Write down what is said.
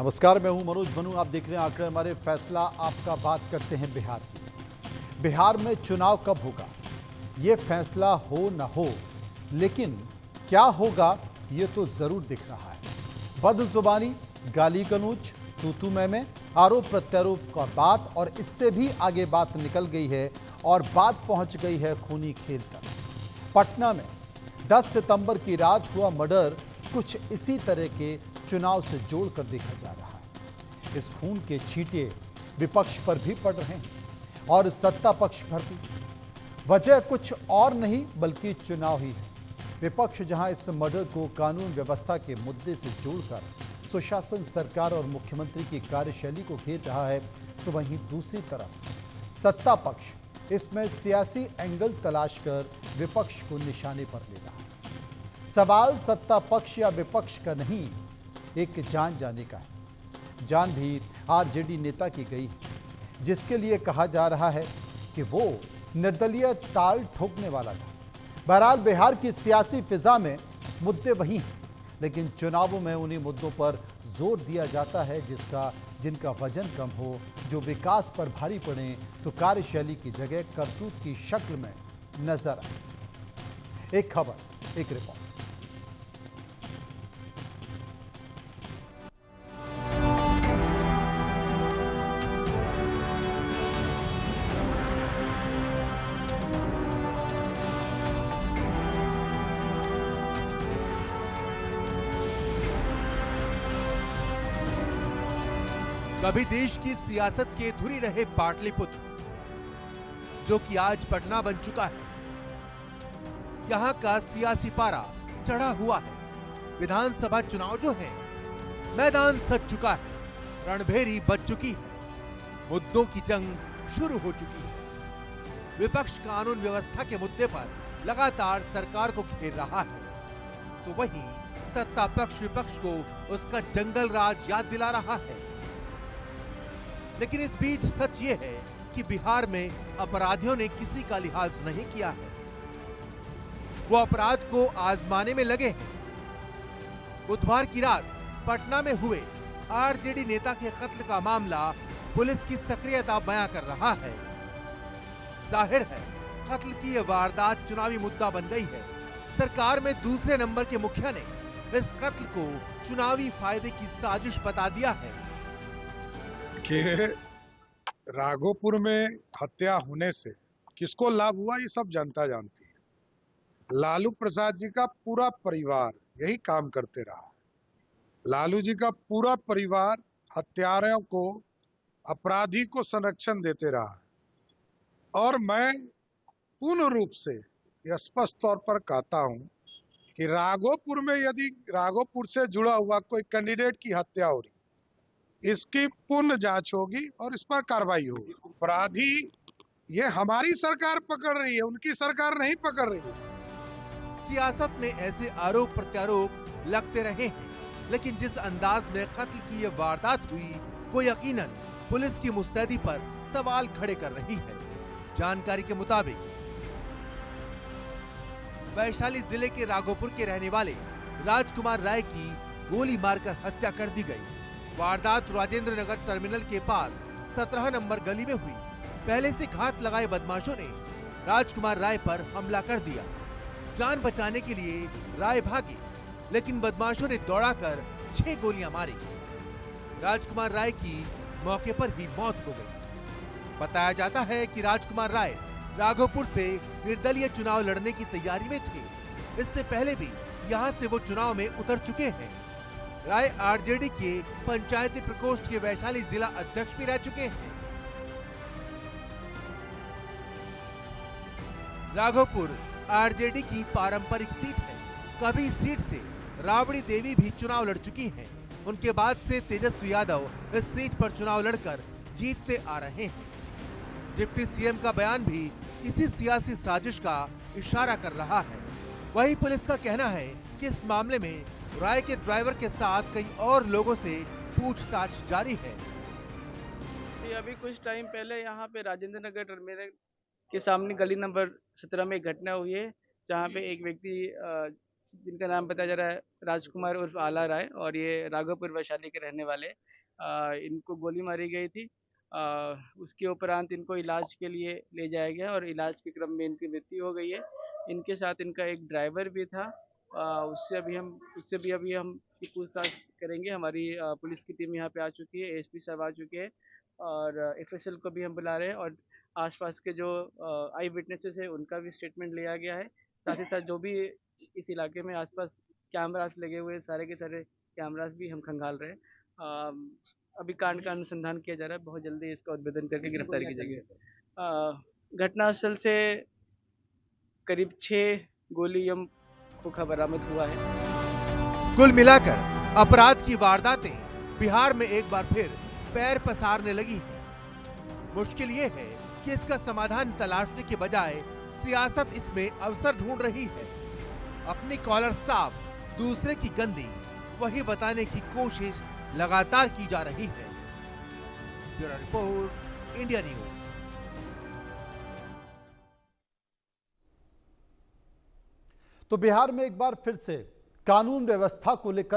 नमस्कार, मैं हूं मनोज बनू। आप देख रहे हैं आंकड़े हमारे फैसला आपका। बात करते हैं बिहार की। बिहार में चुनाव कब होगा, ये फैसला हो न हो, लेकिन क्या होगा ये तो जरूर दिख रहा है। बदजुबानी, गाली गलौज, तू मैं, आरोप प्रत्यारोप का बात, और इससे भी आगे बात निकल गई है और बात पहुंच गई है खूनी खेल तक। पटना में 10 सितंबर की रात हुआ मर्डर कुछ इसी तरह के चुनाव से जोड़कर देखा जा रहा है। इस खून के छींटे विपक्ष पर भी पड़ रहे हैं और सत्ता पक्ष पर भी। वजह कुछ और नहीं बल्कि चुनाव ही है। विपक्ष जहां इस मर्डर को कानून व्यवस्था के मुद्दे से जोड़कर सुशासन, सरकार और मुख्यमंत्री की कार्यशैली को घेर रहा है, तो वहीं दूसरी तरफ सत्ता पक्ष इसमें सियासी एंगल तलाश कर विपक्ष को निशाने पर ले रहा है। सवाल सत्ता पक्ष या विपक्ष का नहीं, एक जान जाने का है। जान भी आरजेडी नेता की गई है, जिसके लिए कहा जा रहा है कि वो निर्दलीय ताल ठोकने वाला था। बहरहाल बिहार की सियासी फिजा में मुद्दे वही हैं, लेकिन चुनावों में उन्हीं मुद्दों पर जोर दिया जाता है जिनका वजन कम हो, जो विकास पर भारी पड़े, तो कार्यशैली की जगह करतूत की शक्ल में नजर आए। एक खबर, एक रिपोर्ट। कभी देश की सियासत के धुरी रहे पाटलिपुत्र, जो कि आज पटना बन चुका है। यहाँ का सियासी पारा चढ़ा हुआ है। विधानसभा चुनाव जो है, मैदान सज चुका है, रणभेरी बज चुकी है, मुद्दों की जंग शुरू हो चुकी है। विपक्ष कानून व्यवस्था के मुद्दे पर लगातार सरकार को घेर रहा है, तो वहीं सत्ता पक्ष विपक्ष को उसका जंगल राज याद दिला रहा है। लेकिन इस बीच सच ये है कि बिहार में अपराधियों ने किसी का लिहाज नहीं किया है। वो अपराध को आजमाने में लगे हैं। बुधवार की रात पटना में हुए आरजेडी नेता के कत्ल का मामला पुलिस की सक्रियता बयां कर रहा है। जाहिर है, कत्ल की यह वारदात चुनावी मुद्दा बन गई है। सरकार में दूसरे नंबर के मुखिया ने इस कत्ल को चुनावी फायदे की साजिश बता दिया है कि राघोपुर में हत्या होने से किसको लाभ हुआ, ये सब जनता जानती है। लालू प्रसाद जी का पूरा परिवार यही काम करते रहा। लालू जी का पूरा परिवार हत्यारों को, अपराधी को संरक्षण देते रहा। और मैं पूर्ण रूप से स्पष्ट तौर पर कहता हूं कि राघोपुर में यदि राघोपुर से जुड़ा हुआ कोई कैंडिडेट की हत्या हो रही, इसकी पूर्ण जांच होगी और इस पर कार्रवाई होगी। अपराधी ये हमारी सरकार पकड़ रही है, उनकी सरकार नहीं पकड़ रही है। सियासत में ऐसे आरोप प्रत्यारोप लगते रहे हैं, लेकिन जिस अंदाज में कत्ल की यह वारदात हुई, वो यकीनन पुलिस की मुस्तैदी पर सवाल खड़े कर रही है। जानकारी के मुताबिक वैशाली जिले के राघोपुर के रहने वाले राजकुमार राय की गोली मारकर हत्या कर दी गई। वारदात राजेंद्र नगर टर्मिनल के पास 17 नंबर गली में हुई। पहले से घात लगाए बदमाशों ने राजकुमार राय पर हमला कर दिया। जान बचाने के लिए राय भागे, लेकिन बदमाशों ने दौड़ाकर 6 गोलियां मारी। राजकुमार राय की मौके पर ही मौत हो गई। बताया जाता है कि राजकुमार राय राघोपुर से निर्दलीय चुनाव लड़ने की तैयारी में थे। इससे पहले भी यहां से वो चुनाव में उतर चुके हैं। राय आरजेडी के पंचायती प्रकोष्ठ के वैशाली जिला अध्यक्ष भी रह चुके हैं। राघोपुर आरजेडी की पारंपरिक सीट है। कभी इस सीट से राबड़ी देवी भी चुनाव लड़ चुकी हैं। उनके बाद से तेजस्वी यादव इस सीट पर चुनाव लड़कर जीतते आ रहे हैं। डिप्टी सीएम का बयान भी इसी सियासी साजिश का इशारा कर रहा है। वहीं पुलिस का कहना है कि इस मामले में राय के ड्राइवर के साथ कई और लोगों से पूछताछ जारी है। अभी कुछ टाइम पहले यहाँ पे राजेंद्र नगर टर्मिनल के सामने गली नंबर 17 में एक घटना हुई है, जहाँ पे एक व्यक्ति जिनका नाम बताया जा रहा है राजकुमार उर्फ आला राय, और ये राघोपुर वैशाली के रहने वाले इनको गोली मारी गई थी। उसके उपरांत इनको इलाज के लिए ले जाया गया और इलाज के क्रम में इनकी मृत्यु हो गई है। इनके साथ इनका एक ड्राइवर भी था। उससे भी अभी हम पूछताछ करेंगे। हमारी पुलिस की टीम यहाँ पे आ चुकी है, एसपी साहब आ चुके हैं और एफएसएल को भी हम बुला रहे हैं और आसपास के जो आई विटनेसेस है उनका भी स्टेटमेंट लिया गया है। साथ ही साथ जो भी इस इलाके में आसपास कैमरास लगे हुए सारे के सारे कैमरास भी हम खंगाल रहे हैं। अभी कांड का अनुसंधान किया जा रहा है, बहुत जल्दी इसका उद्भेदन करके गिरफ्तारी की जाएगी। घटनास्थल से करीब 6 गोलियम खोखा बरामद हुआ है। कुल मिलाकर अपराध की वारदातें बिहार में एक बार फिर पैर पसारने लगी हैं। मुश्किल ये है कि इसका समाधान तलाशने के बजाय सियासत इसमें अवसर ढूंढ रही है। अपनी कॉलर साफ, दूसरे की गंदी, वही बताने की कोशिश लगातार की जा रही है। Bureau report, India news. तो बिहार में एक बार फिर से कानून व्यवस्था को लेकर